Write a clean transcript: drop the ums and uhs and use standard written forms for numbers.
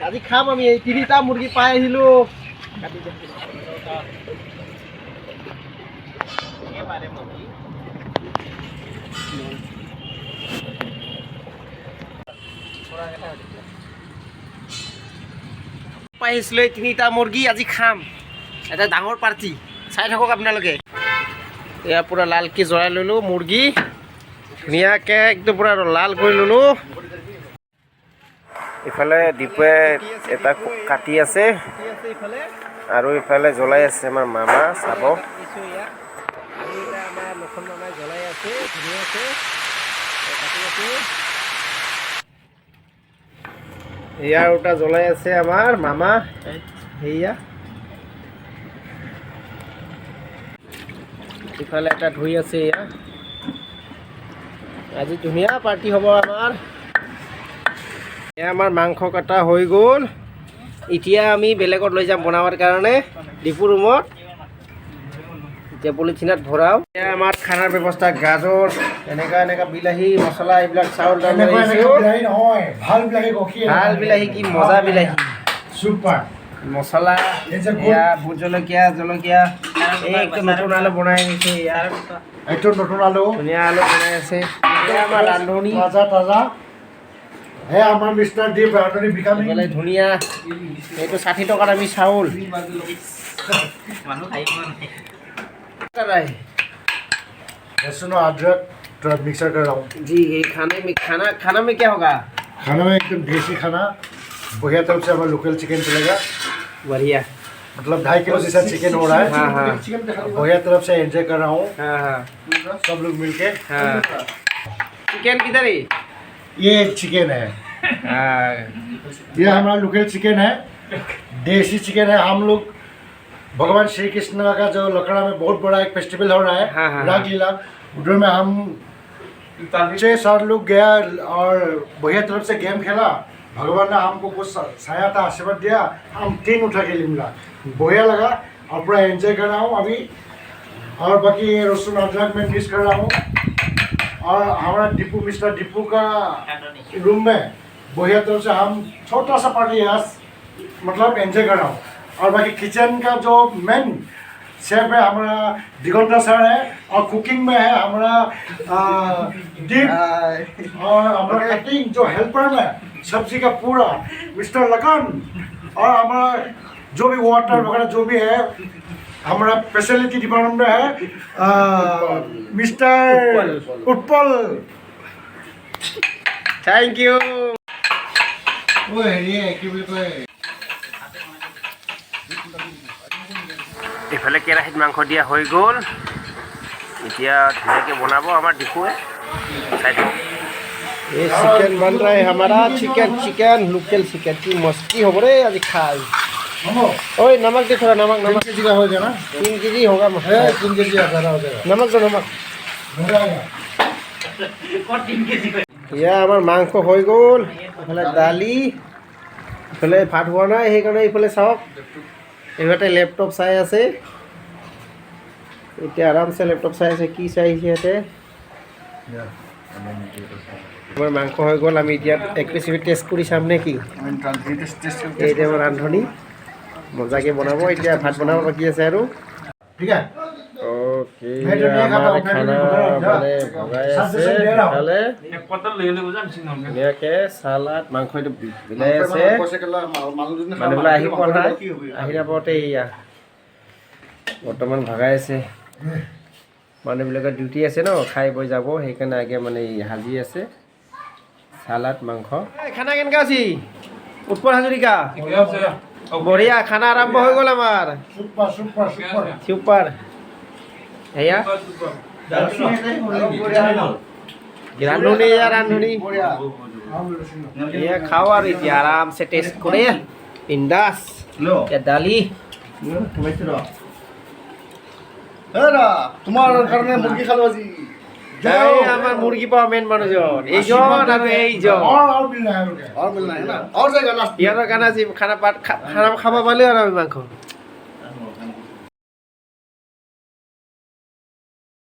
আজি খাম আমি এই 3টা মুৰ্গী পাই আহিলো পাইছিলো 3টা মুৰ্গী আজি খাম এটা ডাঙৰ পাৰ্টি চাই থাকক আপোনালোকে এয়া পুৰা লালকে জৰাই ললো মুৰ্গী ধুনীয়াকে একদম পুৰা লাল কৰি ললো ইফালে দীপে এটা কাটি আছে আৰু ইফালে জ্বলাই আছে আমাৰ মামা চাব এয়া ওটা জ্বলাই আছে আমাৰ মামা হেয়া ইফালে এটা ধুই আছে এয়া আজি ধুনীয়া পাৰ্টি হ'ব আমাৰ এয়া আমাৰ মাংস কাটা হৈ গ'ল এতিয়া আমি বেলেগত লৈ যাম বনাবৰ কাৰণে ডিপু ৰুমত এতিয়া পলিথিনত ভৰাও এয়া আমাৰ খানাৰ ব্যৱস্থা গাজৰ এনেকা বিলাহী মছলা এইবিলাক চাউল দাল ভাল বিলাহী কি মজা বিলাহী চুপাৰ মছলা এয়া ভোট জলকীয়া একদম নতুন আলু বনাই আনিছে ইয়াৰ এইটো নতুন আলু ধুনীয়া আলু বনাই আছে এয়া আমাৰ ৰান্ধনি তাজা হে আমাৰ মিষ্টাৰ দীপ ৰান্ধনি বিকামি বলে ধুনীয়া এইটো 60 টকাত আমি চাউল মানুহ খাইব कर रहा है लहसुन और अदरक थोड़ा मिक्सर कर रहा हूँ जी ये खाना में क्या होगा खाना में एकदम देसी खाना बढ़िया तरफ से हमारा लोकल चिकन चलेगा बढ़िया मतलब 2.5 किलो जैसा चिकन हो रहा है हाँ बढ़िया तरफ से एंजॉय कर रहा हूँ हाँ सब लोग मिलके हाँ चिकन किधर है ये चिकन है ये हमारा लोकल चिकन है देसी चिकन है हम लोग भगवान श्री कृष्ण का जो लकड़ा में बहुत बड़ा एक फेस्टिवल हो रहा है रामलीला उधर में हम 6-7 लोग गया और बढ़िया तरफ से गेम खेला भगवान ने हमको कुछ साया था आशीर्वाद दिया हम 3 उठा के मिला बढ़िया लगा और पूरा एंजॉय कर रहा हूँ अभी और बाकी लहसुन अदरक में मिक्स कर रहा हूँ और हमारा मिस्टर दीपू का रूम में बढ़िया तरफ से हम छोटा सा पार्टी यहाँ मतलब एंजॉय कर रहा हूँ और बाकी किचन का जो मेन शेफ है हमारा दिगंता सर है और कुकिंग में है हमारा दीप और हमारा कटिंग जो हेल्पर में सब्जी का पूरा मिस्टर लखन और हमारा जो भी वाटर वगैरह जो भी है हमारा फैसिलिटी डिपार्टमेंट में है मिस्टर उत्पल थैंक यू इफाले केराहीत मांस दिया हो गल इतना धुनिया बनाब हमारे डिपुए ये चिकन बन रहा है हमारा चिकन लोकल चिकन की मस्ती हो रे आज खाई ओए नमक दे थोड़ा नमक 3 केजी का हो जाएगा 3 केजी होगा 3 केजी ज़्यादा हो जाएगा नमक दो नमक या हमार मांस हो गल इफाले दाली इफाले भात हुआ ना সেইকাৰণে ইফালে চাওক इहते लैपटॉप चाई आछे इतना आराम से लैपटॉप चाई आछे कि चाइछे इहते हमार मांस हो गल आमी इतना एक रेसिपि टेस्ट करि चाम नेकि एइटा आमार रांधनी मजाके बनाबो इतना भात बनाबो बाकी आछे आरो ठीक है ओके हमार खाना माने भगाय आछे खाले धुनियाके सालाद मांस इটো बिলাই আছে মানুহবিলাক আহি পোৱা নাই আহি নাপাওঁতে এয়া বৰ্তমান ভগাই আছে মানুহবিলাকৰ ডিউটি আছে ন খাই বৈ যাব সেইকাৰণে আগে মানে হাজি আছে সালাদ মাংস খানা কেনেকা আছে উৎপল হাজৰিকা বঢ়িয়া খানা আৰম্ভ হৈ গ'ল আমাৰ সুপাৰ এয়া रांधुनी या रांधुनी ये खाओ और इतना आराम से टेस्ट करे बिंदास या दाली तुम्हार कारणे मुर्गी खालो আজি এই আমার মুরগি পাওয়া মেন মানুষজন এইজন আর এইজন और मिलना है और मिलना है ना और जाएगा लास्ट ইয়ার গানা খানা খাবা পালে আর আমি মাংস